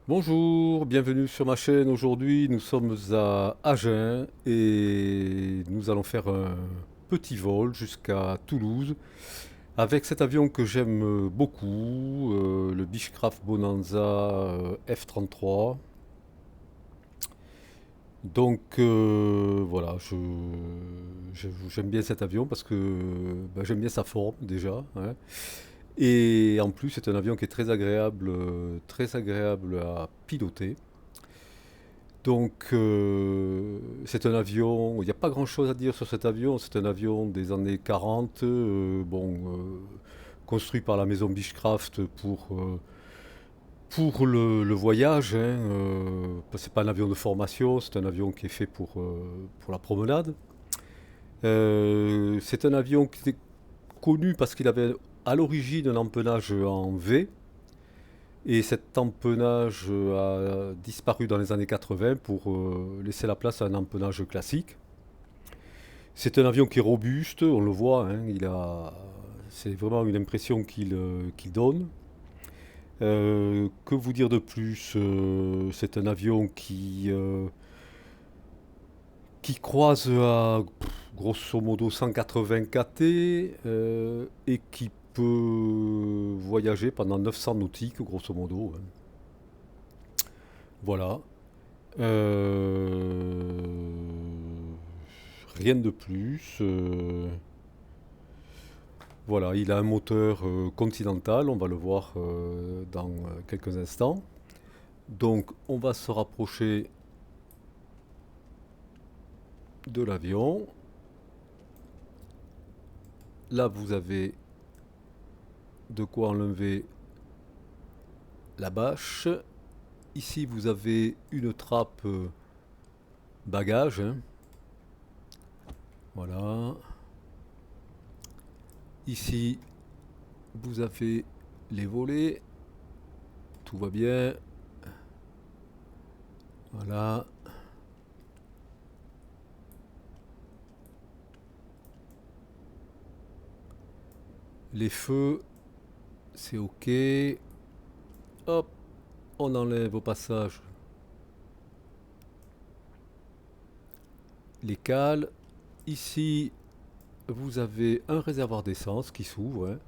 Bonjour, bienvenue sur ma chaîne. Aujourd'hui, nous sommes à Agen et nous allons faire un petit vol jusqu'à Toulouse avec cet avion que j'aime beaucoup, le Beechcraft Bonanza F-33. Voilà, j'aime bien cet avion parce que j'aime bien sa forme déjà, hein. Et en plus, c'est un avion qui est très agréable à piloter. C'est un avion, il n'y a pas grand-chose à dire sur cet avion. C'est un avion des années 40, construit par la maison Beechcraft pour le voyage, hein. C'est pas un avion de formation, c'est un avion qui est fait pour la promenade. C'est un avion qui était connu parce qu'il avait à l'origine un empennage en V. Et cet empennage a disparu dans les années 80 pour laisser la place à un empennage classique. C'est un avion qui est robuste, on le voit, hein, c'est vraiment une impression qu'il donne. Que vous dire de plus? C'est un avion qui croise à grosso modo 180 kT et qui peut voyager pendant 900 nautiques, grosso modo, hein. Voilà. Rien de plus. Voilà, il a un moteur Continental, on va le voir dans quelques instants. Donc, on va se rapprocher de l'avion. Là, vous avez de quoi enlever la bâche. Ici, vous avez une trappe bagage, hein. Voilà. Ici, vous avez les volets. Tout va bien. Voilà. Les feux, c'est OK. Hop, on enlève au passage les cales. Ici, vous avez un réservoir d'essence qui s'ouvre, hein.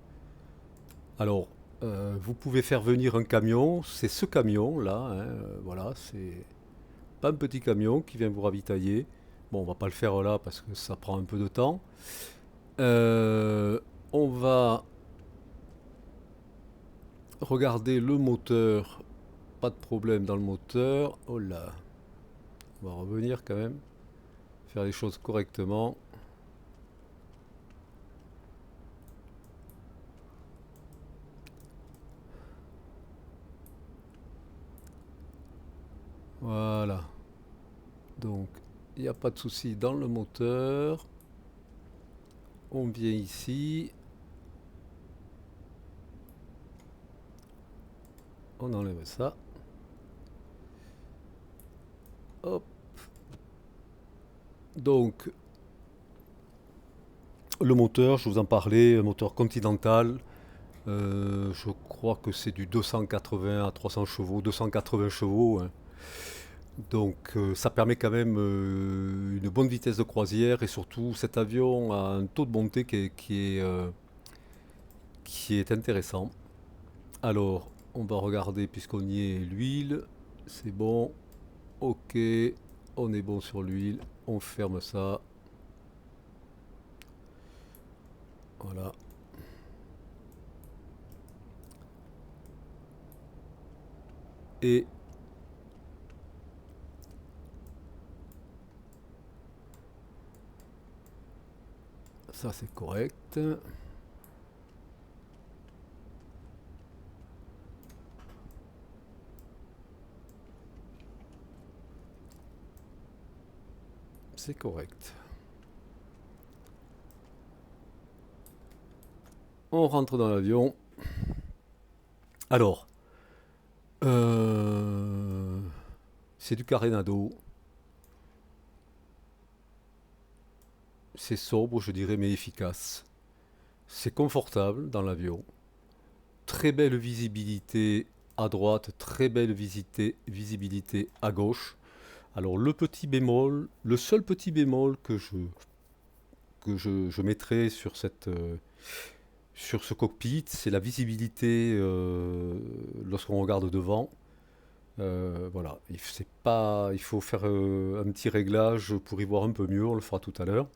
Alors, vous pouvez faire venir un camion. C'est ce camion-là, hein, voilà, c'est pas un petit camion qui vient vous ravitailler. Bon, on va pas le faire là parce que ça prend un peu de temps. On va regarder le moteur. Pas de problème dans le moteur. Oh là, on va revenir quand même. Faire les choses correctement. Voilà. Donc, il n'y a pas de souci dans le moteur. On vient ici. On enlève ça. Hop. Donc, le moteur, je vous en parlais, un moteur Continental. Je crois que c'est du 280 à 300 chevaux, 280 chevaux, hein. Ça permet quand même une bonne vitesse de croisière et surtout cet avion a un taux de montée qui est intéressant. Alors, on va regarder puisqu'on y est l'huile. C'est bon. Ok. On est bon sur l'huile. On ferme ça. Voilà. Et ça c'est correct. C'est correct. On rentre dans l'avion. Alors, euh, c'est du carénado. C'est sobre, je dirais, mais efficace. C'est confortable dans l'avion. Très belle visibilité à droite, très belle visibilité à gauche. Alors le petit bémol, le seul petit bémol que je mettrai sur ce cockpit, c'est la visibilité lorsqu'on regarde devant. Voilà, il faut faire un petit réglage pour y voir un peu mieux, on le fera tout à l'heure.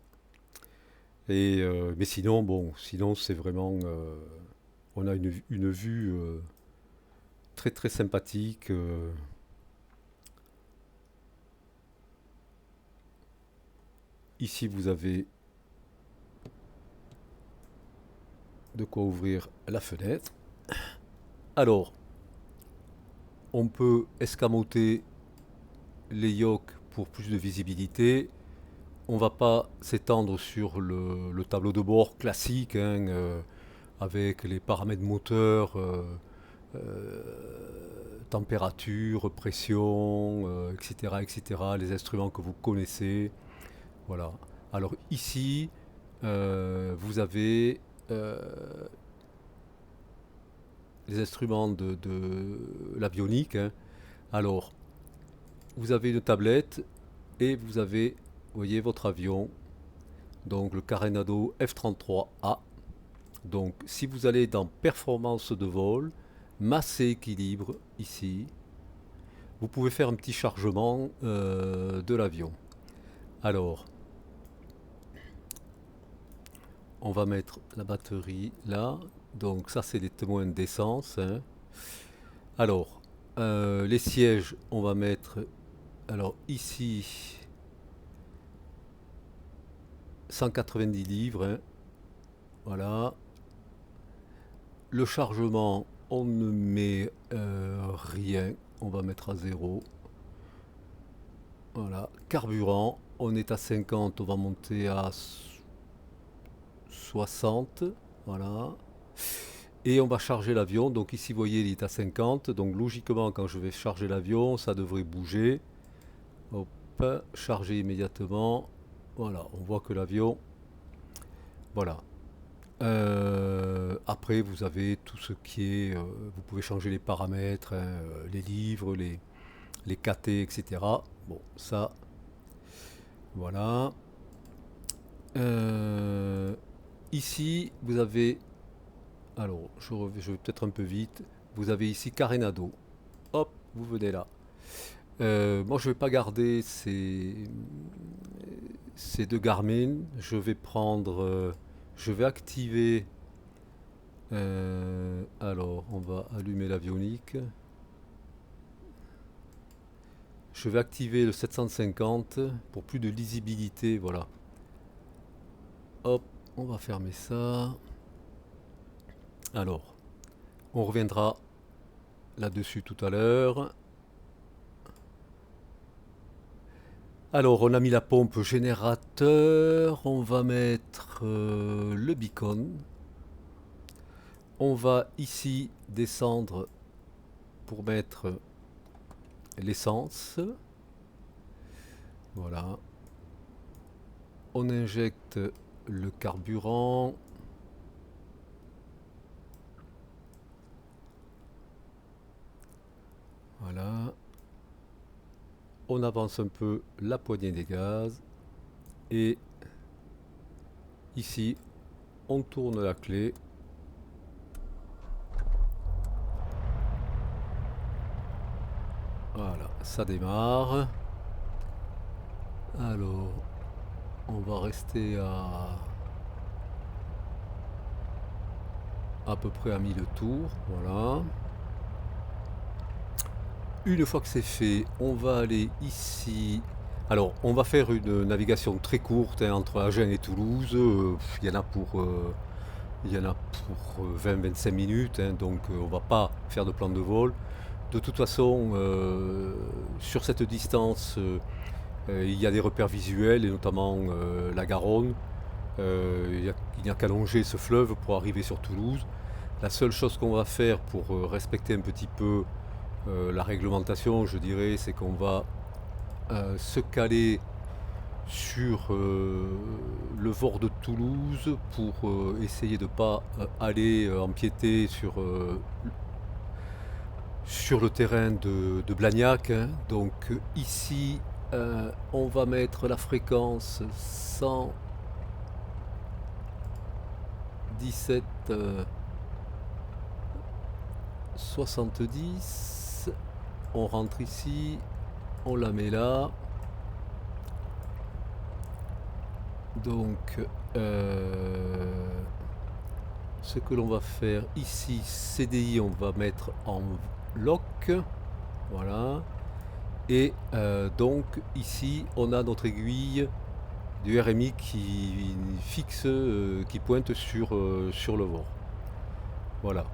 Mais sinon, bon, sinon c'est vraiment, on a une vue très très sympathique. Ici, vous avez de quoi ouvrir la fenêtre. Alors, on peut escamoter les yoks pour plus de visibilité. On va pas s'étendre sur le tableau de bord classique, hein, avec les paramètres moteurs, température, pression, etc., etc., les instruments que vous connaissez. Voilà. Alors ici, vous avez euh, les instruments de l'avionique, hein. Alors, vous avez une tablette et vous avez, vous voyez, votre avion, donc le Carenado F-33A. Donc, si vous allez dans performance de vol, masse et équilibre, ici, vous pouvez faire un petit chargement de l'avion. Alors, on va mettre la batterie là. Donc, ça, c'est les témoins d'essence, hein. Alors, les sièges, on va mettre, alors ici, 190 livres, hein. Voilà. Le chargement, on ne met rien, on va mettre à 0. Voilà. Carburant, on est à 50, on va monter à 60. Voilà. Et on va charger l'avion. Donc ici, vous voyez, il est à 50. Donc logiquement, quand je vais charger l'avion, ça devrait bouger. Hop, charger immédiatement. Voilà, on voit que l'avion... Voilà. Après, vous avez tout ce qui est... vous pouvez changer les paramètres, hein, les livres, les KT, etc. Bon, ça, voilà. Euh, Ici, vous avez... Alors, je vais peut-être un peu vite. Vous avez ici Carenado. Hop, vous venez là. Moi, je ne vais pas garder ces deux Garmin. Je vais prendre... je vais activer... alors, on va allumer l'avionique. Je vais activer le 750 pour plus de lisibilité. Voilà. Hop, on va fermer ça. Alors, on reviendra là-dessus tout à l'heure. Alors, on a mis la pompe générateur. On va mettre le beacon. On va ici descendre pour mettre l'essence. Voilà. On injecte le carburant. Voilà. On avance un peu la poignée des gaz. Et ici, on tourne la clé. Voilà, ça démarre. Alors, on va rester à peu près à 1000 tours. Voilà. Une fois que c'est fait, on va aller ici. Alors, on va faire une navigation très courte, hein, entre Agen et Toulouse. Il y en a pour 20-25 minutes, hein, donc on va pas faire de plan de vol. De toute façon, sur cette distance, il y a des repères visuels, et notamment la Garonne. Il n'y a qu'à longer ce fleuve pour arriver sur Toulouse. La seule chose qu'on va faire pour respecter un petit peu la réglementation, je dirais, c'est qu'on va se caler sur le Vord de Toulouse pour essayer de ne pas aller empiéter sur le terrain de Blagnac, hein. Donc ici, on va mettre la fréquence 117 70. On rentre ici, on la met là. Donc ce que l'on va faire ici, CDI, on va mettre en lock. Voilà. Et donc ici, on a notre aiguille du RMI qui fixe, qui pointe sur le bord. Voilà.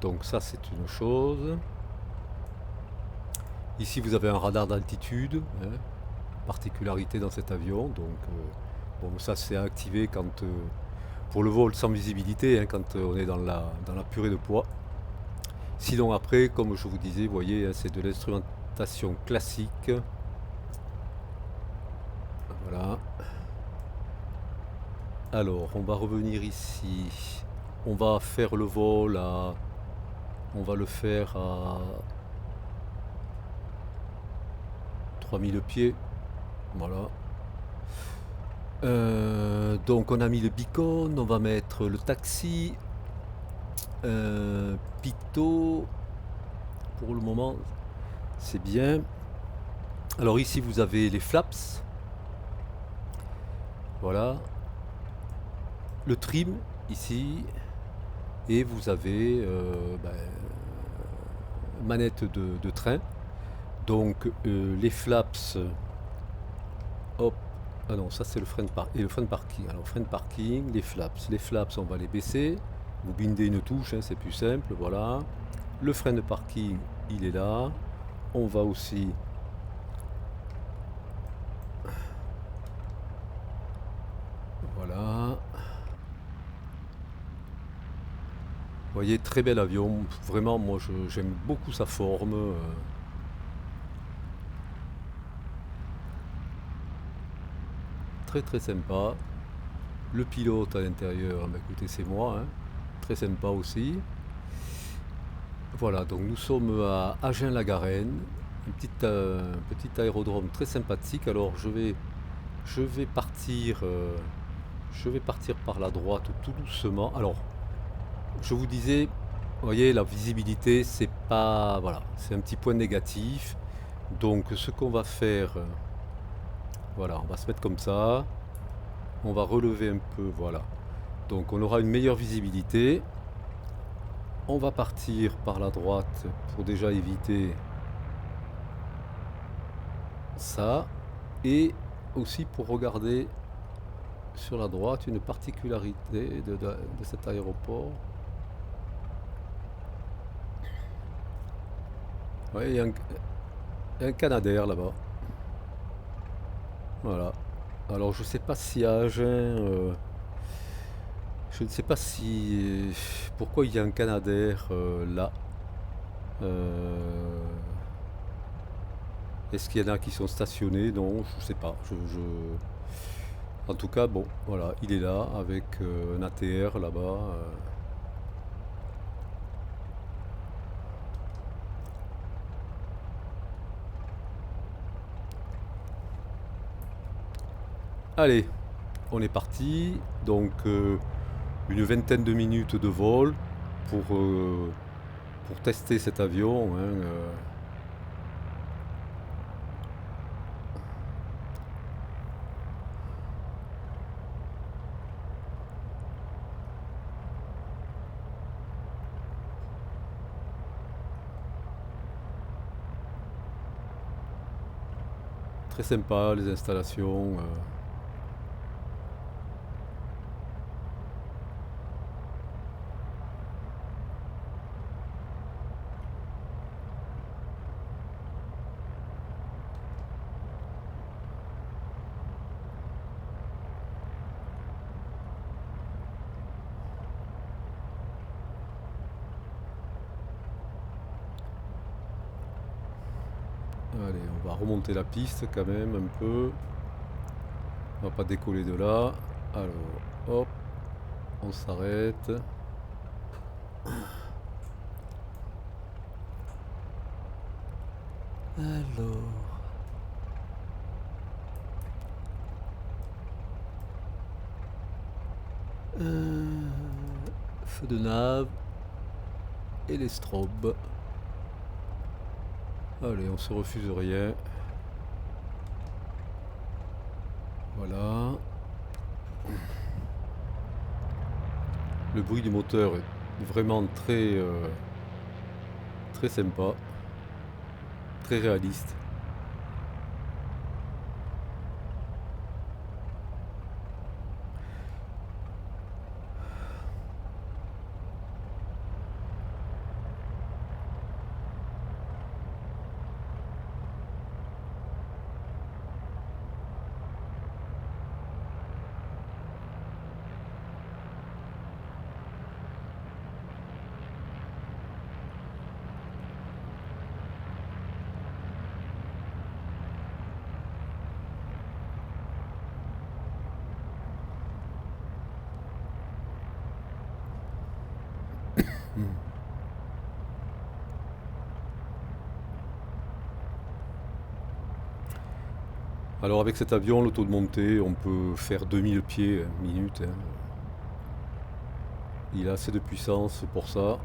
Donc ça, c'est une chose. Ici, vous avez un radar d'altitude, hein, particularité dans cet avion. Donc, bon, ça, c'est à activer quand, pour le vol sans visibilité, hein, quand on est dans la purée de poids. Sinon, après, comme je vous disais, vous voyez, hein, c'est de l'instrumentation classique. Voilà. Alors, on va revenir ici. On va faire le vol à... On va le faire à 3000 pieds. Voilà. Donc on a mis le beacon, on va mettre le taxi. Picto. Pour le moment, c'est bien. Alors ici, vous avez les flaps. Voilà. Le trim, ici. Et vous avez manette de train. Donc les flaps, hop, ah non, ça c'est le frein et le frein de parking. Alors frein de parking, les flaps on va les baisser. Vous bindez une touche, hein, c'est plus simple, voilà. Le frein de parking, il est là. On va aussi voilà. Vous voyez, très bel avion. Vraiment, moi j'aime beaucoup sa forme. Très très sympa. Le pilote à l'intérieur, bah, écoutez, c'est moi, hein. Très sympa aussi. Voilà, donc nous sommes à Agen-la-Garenne, petit aérodrome très sympathique. Alors je vais partir par la droite tout doucement. Alors je vous disais, vous voyez, la visibilité, c'est pas, voilà, c'est un petit point négatif. Donc ce qu'on va faire, voilà, on va se mettre comme ça. On va relever un peu, voilà. Donc on aura une meilleure visibilité. On va partir par la droite pour déjà éviter ça. Et aussi pour regarder sur la droite une particularité de cet aéroport. Oui, il y a un Canadair là-bas. Voilà. Alors je sais pas si à Agen, je ne sais pas si pourquoi il y a un Canadair là. Euh, Est-ce qu'il y en a qui sont stationnés? Non, je sais pas. En tout cas, bon, voilà, il est là avec un ATR là-bas. Allez, on est parti. Donc, une vingtaine de minutes de vol pour tester cet avion, hein, très sympa les installations. Allez, on va remonter la piste quand même un peu. On va pas décoller de là. Alors, hop, on s'arrête. Alors, euh, feu de nave et les strobes. Allez, on se refuse rien. Voilà. Le bruit du moteur est vraiment très sympa, très réaliste. Alors avec cet avion, le taux de montée, on peut faire 2000 pieds minute, hein. Il a assez de puissance pour ça.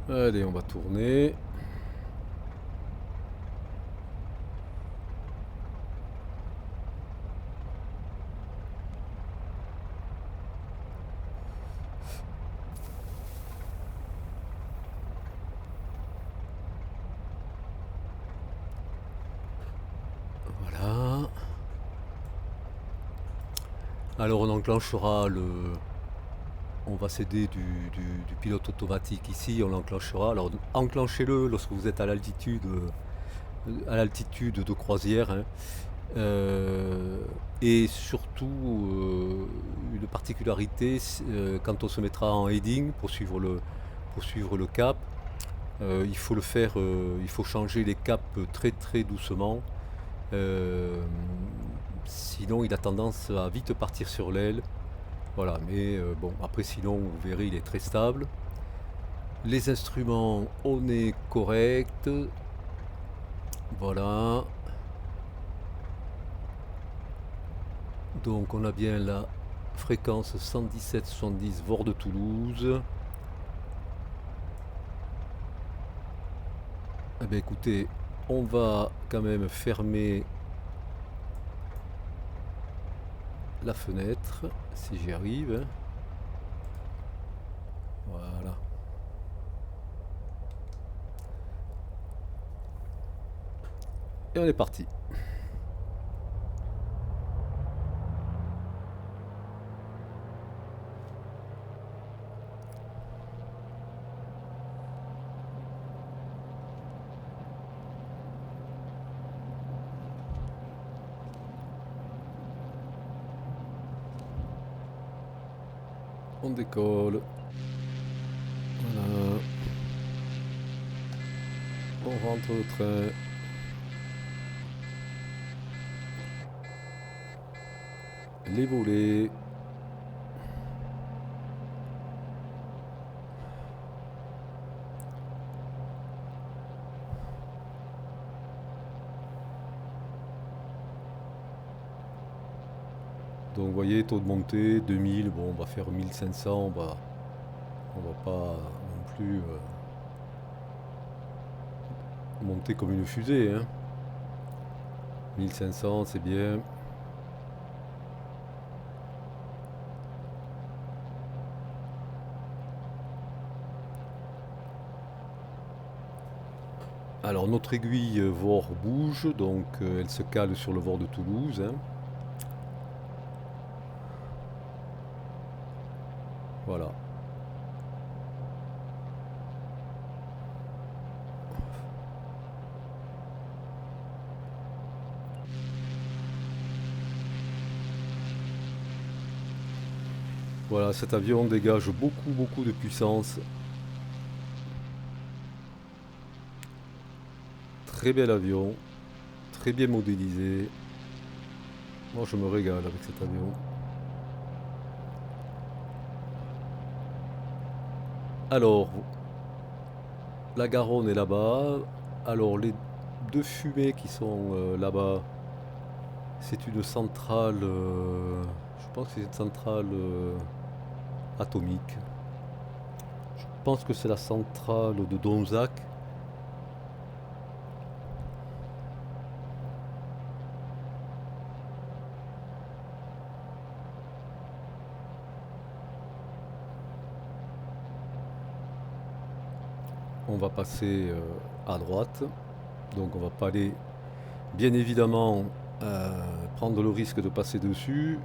Allez, on va tourner. Voilà. Alors on enclenchera le... On va s'aider du pilote automatique ici, on l'enclenchera. Alors enclenchez-le lorsque vous êtes à l'altitude de croisière, hein. Et surtout, une particularité, quand on se mettra en heading pour suivre le cap, il faut le faire, il faut changer les caps très doucement. Euh, Sinon, il a tendance à vite partir sur l'aile. Voilà, mais bon, après, sinon, vous verrez, il est très stable. Les instruments, on est correct. Voilà. Donc, on a bien la fréquence 117-70 Vord de Toulouse. Eh bien, écoutez, on va quand même fermer la fenêtre, si j'y arrive, hein. Voilà. Et on est parti. On décolle. Voilà. On rentre au train. Les volets. Donc vous voyez, taux de montée 2000, bon on va faire 1500, on va pas non plus monter comme une fusée, hein. 1500 c'est bien. Alors notre aiguille VOR bouge, donc elle se cale sur le VOR de Toulouse, hein. Voilà. Voilà, cet avion dégage beaucoup de puissance. très bel avion, très bien modélisé. Moi je me régale avec cet avion. Alors, la Garonne est là-bas. Alors les deux fumées qui sont là-bas, c'est une centrale, je pense que c'est une centrale atomique. Je pense que c'est la centrale de Donzac. On va passer à droite, donc on va pas aller, bien évidemment, prendre le risque de passer dessus.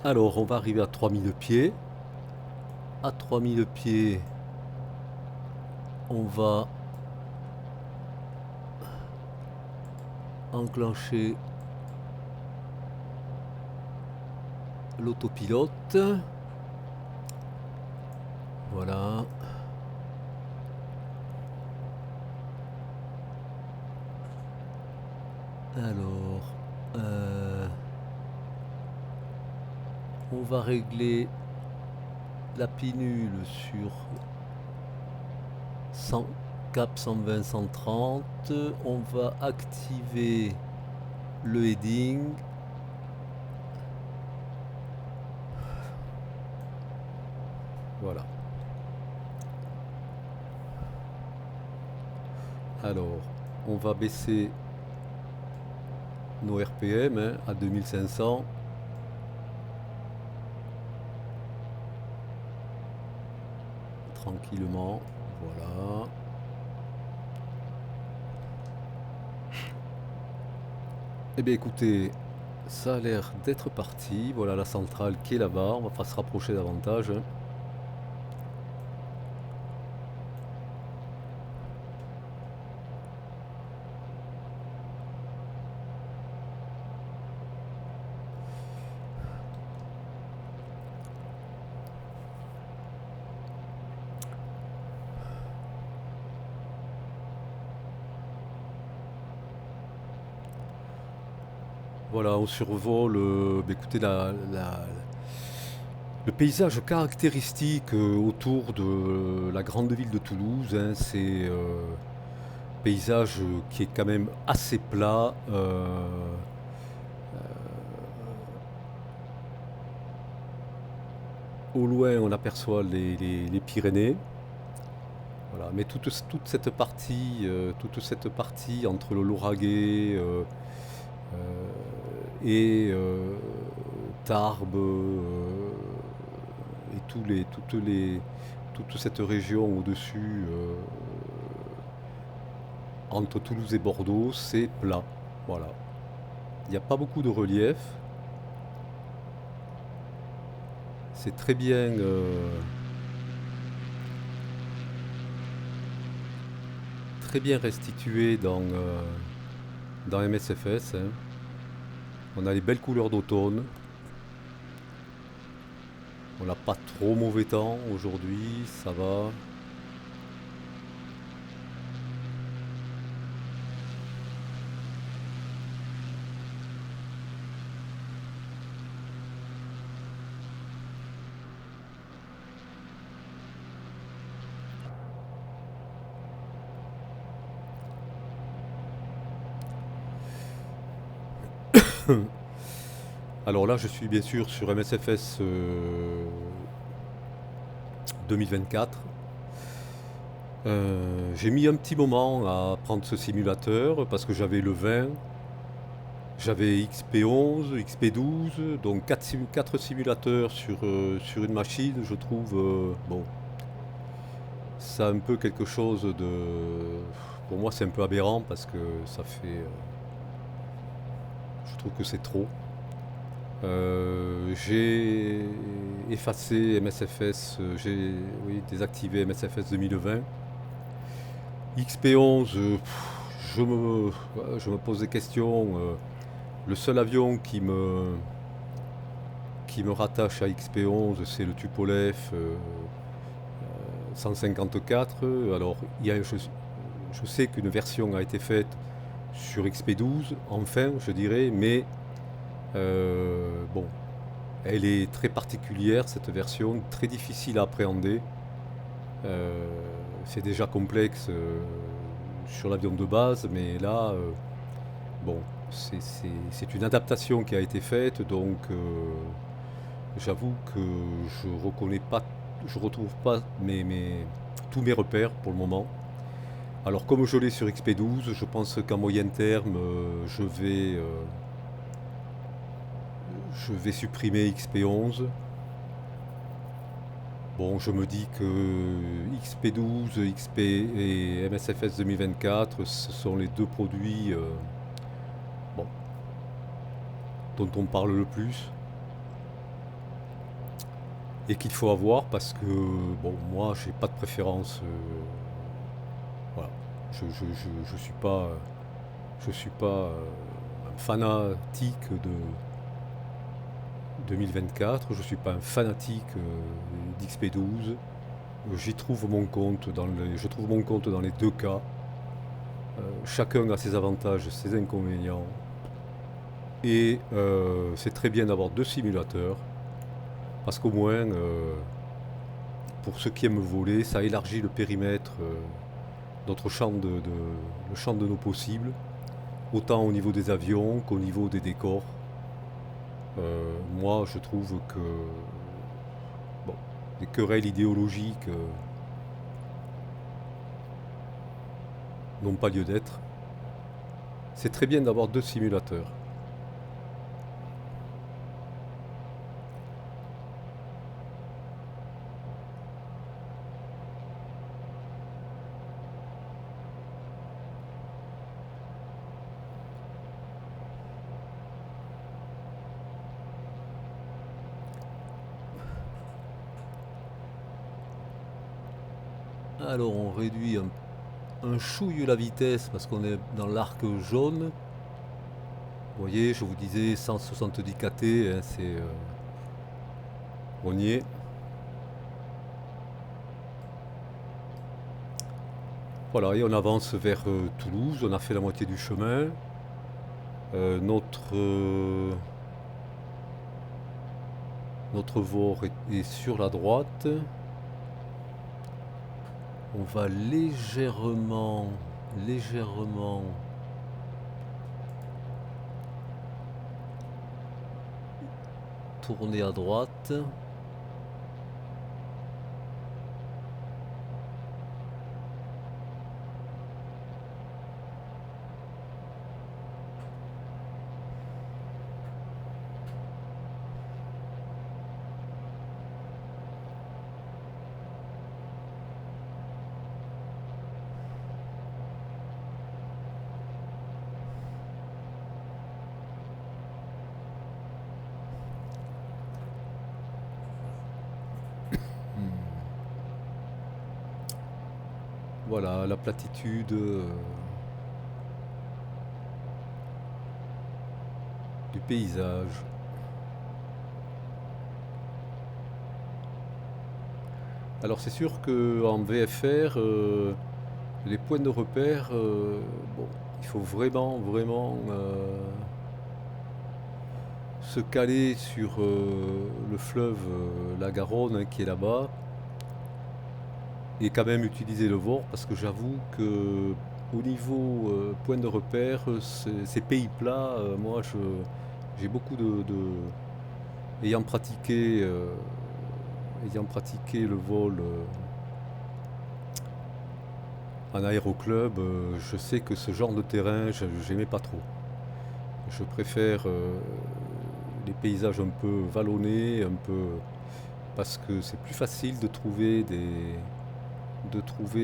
Alors, on va arriver à 3000 pieds. À 3000 pieds, on va enclencher l'autopilote. Voilà. Alors, on va régler la pinule sur 100, cap 120-130. On va activer le heading. Voilà. Alors, on va baisser nos RPM à 2500. Tranquillement. Voilà. Eh bien écoutez, ça a l'air d'être parti. Voilà la centrale qui est là-bas. On va pas se rapprocher davantage. Voilà, on survole écoutez, le paysage caractéristique autour de la grande ville de Toulouse. Hein, c'est paysage qui est quand même assez plat. Au loin, on aperçoit les Pyrénées. Voilà, mais toute cette partie entre le Lauragais et Tarbes et toute cette région au-dessus, entre Toulouse et Bordeaux, c'est plat. Voilà. Il n'y a pas beaucoup de relief. C'est très bien restitué dans MSFS. Hein. On a les belles couleurs d'automne. On n'a pas trop mauvais temps aujourd'hui, ça va. Alors là, je suis bien sûr sur MSFS 2024. J'ai mis un petit moment à prendre ce simulateur parce que j'avais le 20, j'avais XP11, XP12, donc 4 simulateurs sur une machine, je trouve, bon, ça a un peu quelque chose de... Pour moi, c'est un peu aberrant parce que ça fait... je trouve que c'est trop. J'ai effacé MSFS, j'ai désactivé MSFS 2020. XP11, je me pose des questions. Le seul avion qui me rattache à XP11, c'est le Tupolev 154. Alors, je sais qu'une version a été faite sur XP12, enfin, je dirais, mais bon, elle est très particulière, cette version, très difficile à appréhender. Euh, c'est déjà complexe sur l'avion de base, mais là, bon, c'est une adaptation qui a été faite, donc j'avoue que je reconnais pas, je retrouve pas tous mes repères pour le moment. Alors comme je l'ai sur XP12, je pense qu'en moyen terme, je vais supprimer XP11. Bon, je me dis que XP12, XP et MSFS 2024, ce sont les deux produits bon, dont on parle le plus et qu'il faut avoir parce que bon, moi, j'ai pas de préférence. Voilà, je suis pas un fanatique de 2024. Je suis pas un fanatique d'XP12. Je trouve mon compte dans les deux cas. Chacun a ses avantages, ses inconvénients. Et c'est très bien d'avoir deux simulateurs, parce qu'au moins, pour ceux qui aiment voler, ça élargit le périmètre, notre le champ de nos possibles, autant au niveau des avions qu'au niveau des décors. Moi, je trouve que bon, les querelles idéologiques n'ont pas lieu d'être. C'est très bien d'avoir deux simulateurs. Alors, on réduit un chouille la vitesse parce qu'on est dans l'arc jaune. Vous voyez, je vous disais 170 kT, hein, on y est. Voilà, et on avance vers Toulouse, on a fait la moitié du chemin. Notre VOR est sur la droite. On va légèrement tourner à droite. Voilà, la platitude du paysage. Alors c'est sûr qu'en VFR, les points de repère, bon, il faut vraiment se caler sur le fleuve, la Garonne, hein, qui est là-bas, et quand même utiliser le VOR, parce que j'avoue que au niveau point de repère, ces pays plats, j'ai beaucoup ayant pratiqué, ayant pratiqué le vol en aéroclub, je sais que ce genre de terrain, j'aimais pas trop. Je préfère les paysages un peu vallonnés, un peu parce que c'est plus facile de trouver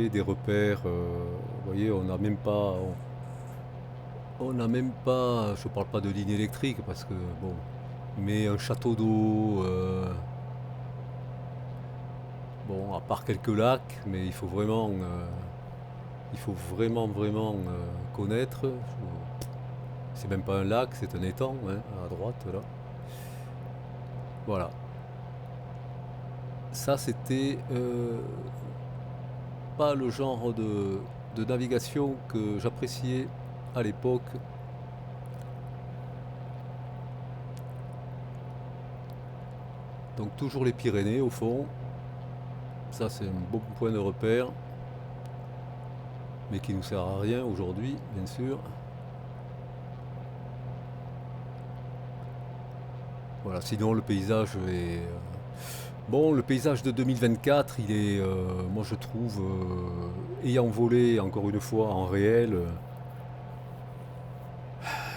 des repères. Vous voyez, on n'a même pas, je parle pas de ligne électrique parce que bon, mais un château d'eau, bon, à part quelques lacs, mais il faut vraiment connaître. C'est même pas un lac, c'est un étang, hein, à droite là. Voilà. Ça, c'était pas le genre de navigation que j'appréciais à l'époque. Donc toujours les Pyrénées au fond. Ça c'est un bon point de repère, mais qui nous sert à rien aujourd'hui, bien sûr. Voilà, sinon le paysage est... Bon, le paysage de 2024, il est, moi je trouve, ayant volé encore une fois en réel,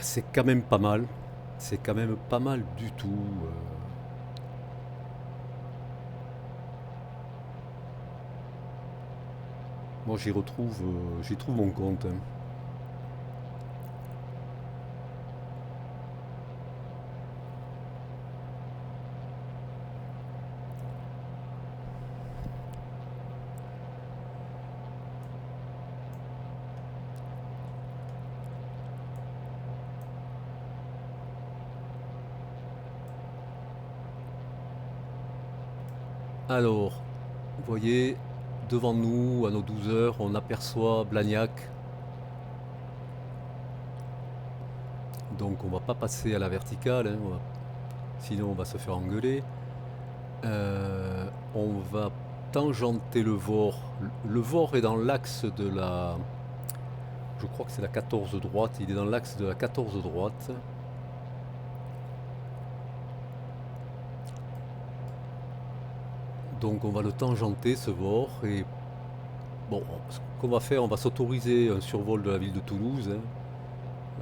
c'est quand même pas mal. C'est quand même pas mal du tout. Moi j'y trouve mon compte, hein. Alors, vous voyez, devant nous, à nos 12 heures, on aperçoit Blagnac. Donc on va pas passer à la verticale, hein, sinon on va se faire engueuler. On va tangenter le Vort. Le Vort est dans l'axe de la... Je crois que c'est la 14 droite. Il est dans l'axe de la 14 droite. Donc on va le tangenter ce Vort. Et bon, ce qu'on va faire, on va s'autoriser un survol de la ville de Toulouse, hein.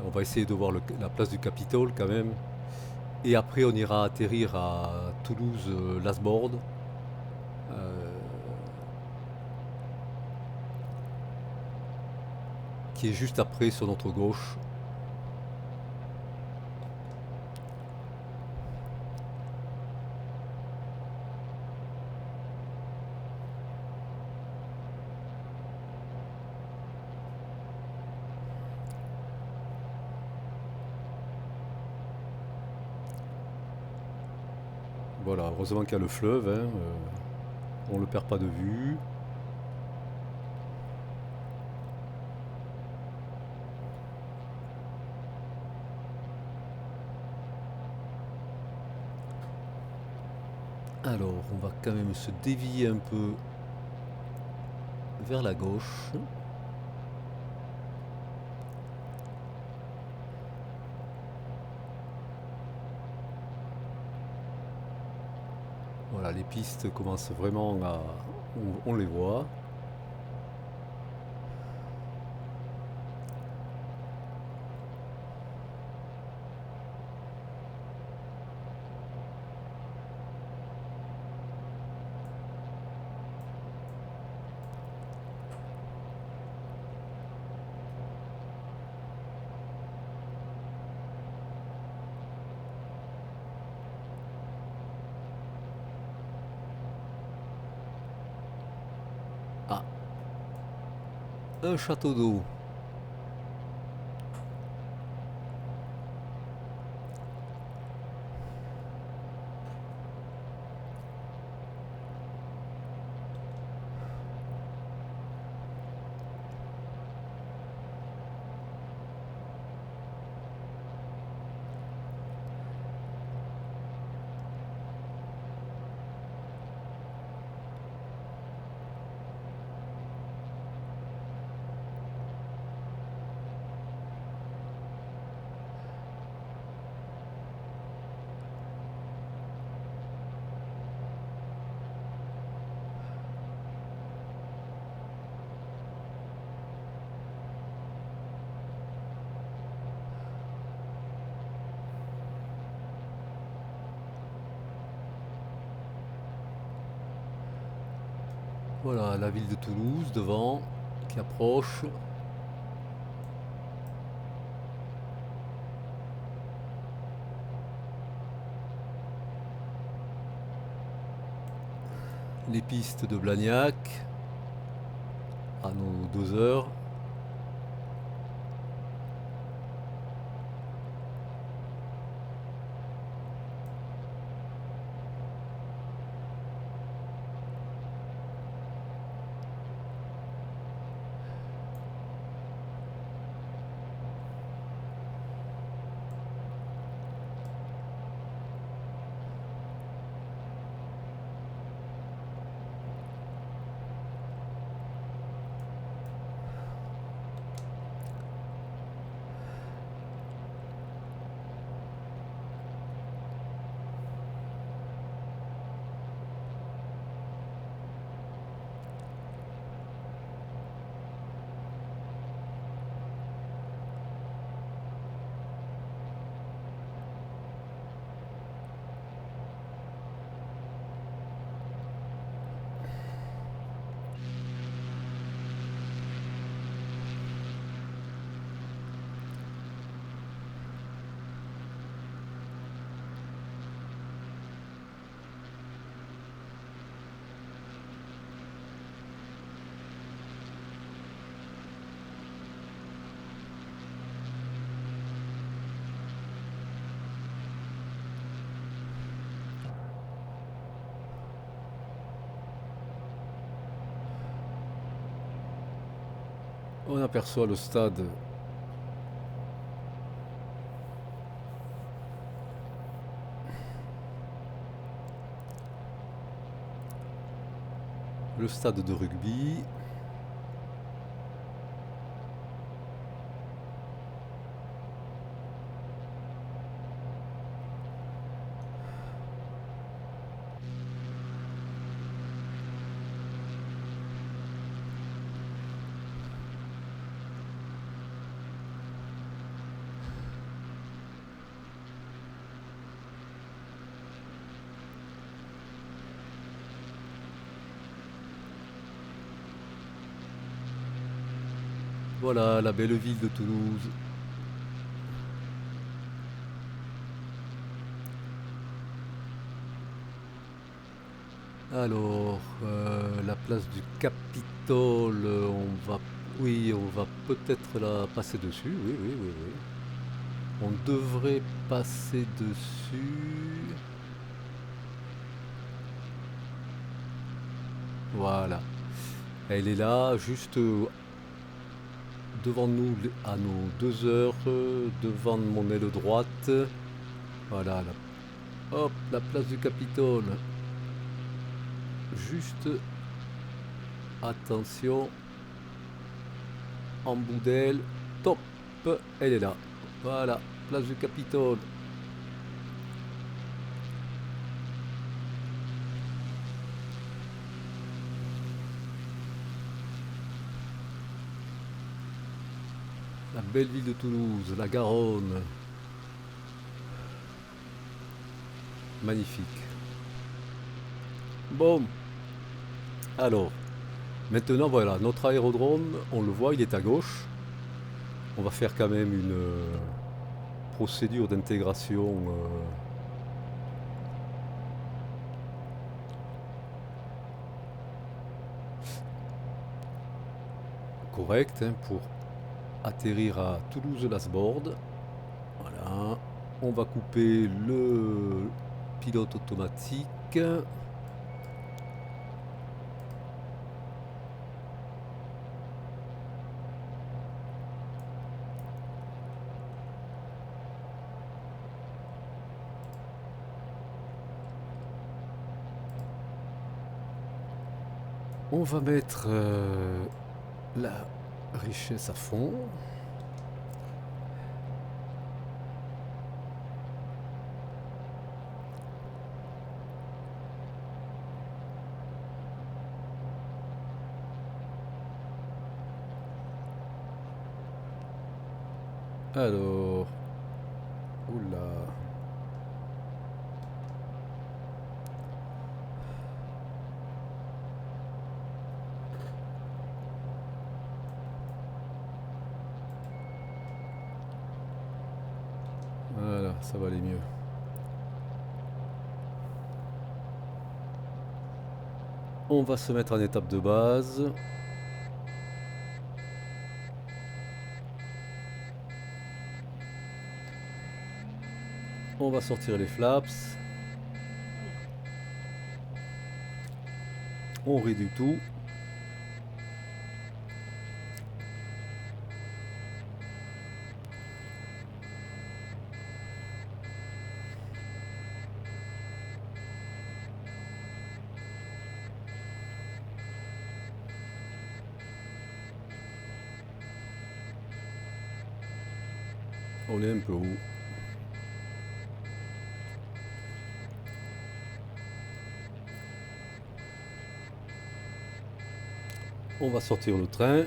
On va essayer de voir la place du Capitole quand même. Et après, on ira atterrir à Toulouse-Lasborde. euh, qui est juste après sur notre gauche. Voilà, heureusement qu'il y a le fleuve, hein, on ne le perd pas de vue. Alors, on va quand même se dévier un peu vers la gauche. Voilà, les pistes commencent vraiment à... on les voit. Ah, un château d'eau. Voilà, la ville de Toulouse devant, qui approche. Les pistes de Blagnac, à nos 2 heures. On aperçoit le stade de rugby. Voilà la belle ville de Toulouse. Alors, la place du Capitole, oui, on va peut-être la passer dessus. Oui, oui, oui, oui. On devrait passer dessus. Voilà. Elle est là, juste devant nous, à nos 2 heures, devant mon aile droite. Voilà, hop, la place du Capitole. Juste, attention, en bout d'aile, top, elle est là. Voilà, place du Capitole. La belle ville de Toulouse, la Garonne. Magnifique. Bon, alors, maintenant voilà, notre aérodrome, on le voit, il est à gauche. On va faire quand même une procédure d'intégration correcte, hein, pour atterrir à Toulouse-Lasborde. Voilà, on va couper le pilote automatique. On va mettre la richesse à fond. Alors, oula. Voilà, ça va aller mieux. On va se mettre en étape de base. On va sortir les flaps. On réduit tout. On est un peu haut. On va sortir le train.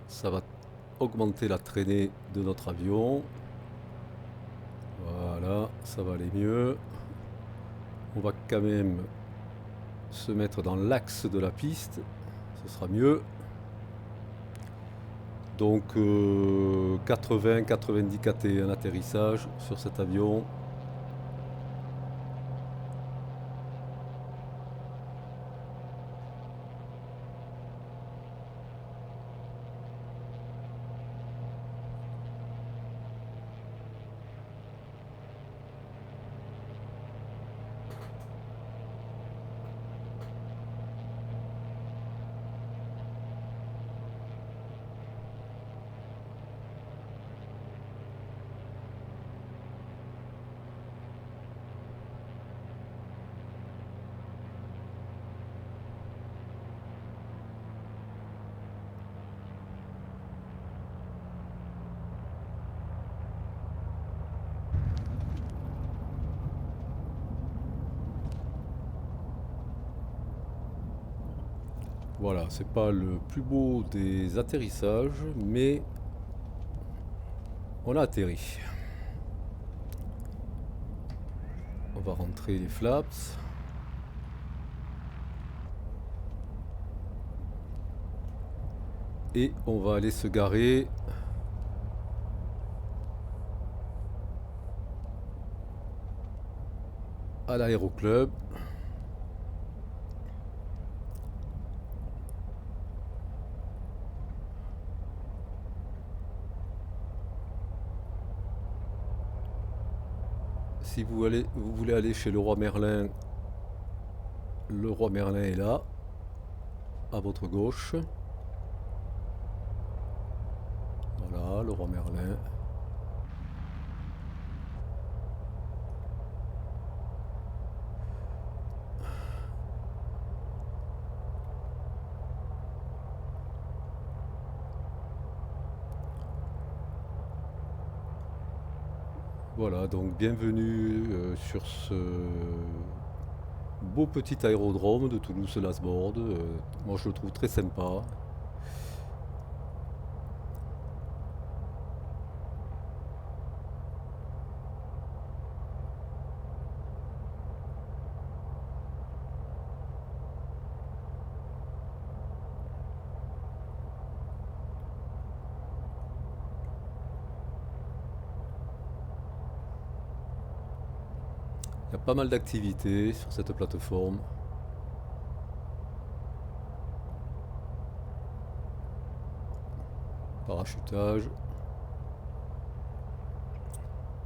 Ça va augmenter la traînée de notre avion. Voilà, ça va aller mieux. On va quand même se mettre dans l'axe de la piste. Ce sera mieux. Donc 80-90 kT en atterrissage sur cet avion. Voilà, c'est pas le plus beau des atterrissages, mais on a atterri. On va rentrer les flaps. Et on va aller se garer à l'aéroclub. Si vous voulez aller chez le roi Merlin est là, à votre gauche. Voilà, le roi Merlin. Voilà, donc bienvenue sur ce beau petit aérodrome de Toulouse-Lasbordes. Moi je le trouve très sympa. Il y a pas mal d'activités sur cette plateforme. Parachutage.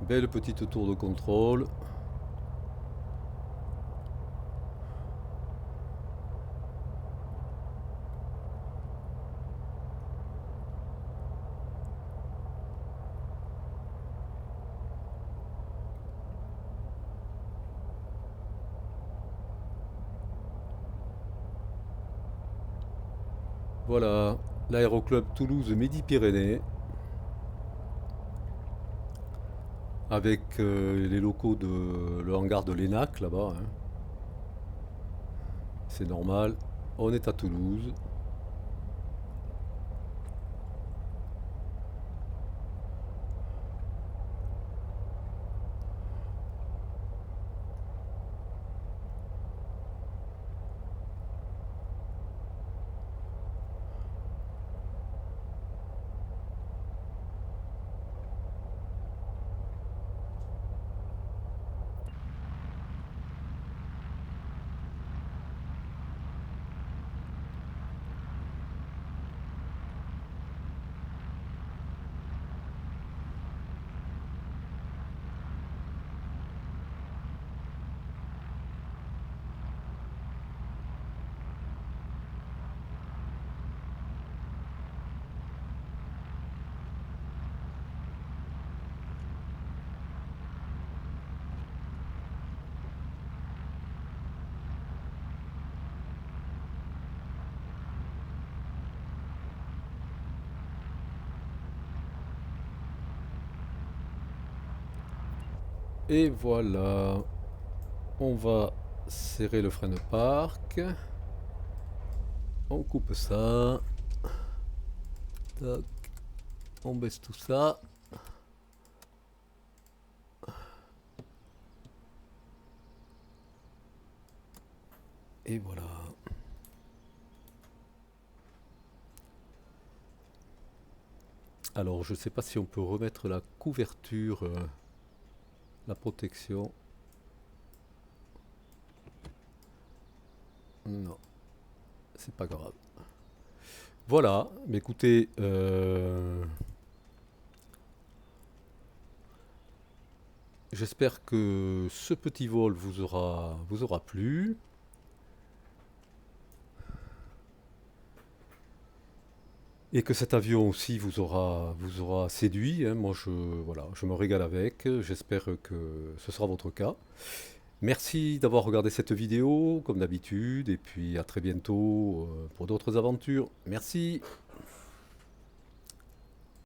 Belle petite tour de contrôle. Voilà, l'aéroclub Toulouse Midi-Pyrénées, avec les locaux de le hangar de l'ENAC là-bas, hein. C'est normal. On est à Toulouse. Et voilà, on va serrer le frein de parc. On coupe ça. Tac. On baisse tout ça. Et voilà. Alors, je ne sais pas si on peut remettre la couverture, la protection. Non, c'est pas grave. Voilà, mais écoutez, j'espère que ce petit vol vous aura plu. Et que cet avion aussi vous aura séduit, hein. Moi, voilà, je me régale avec. J'espère que ce sera votre cas. Merci d'avoir regardé cette vidéo, comme d'habitude. Et puis à très bientôt pour d'autres aventures. Merci.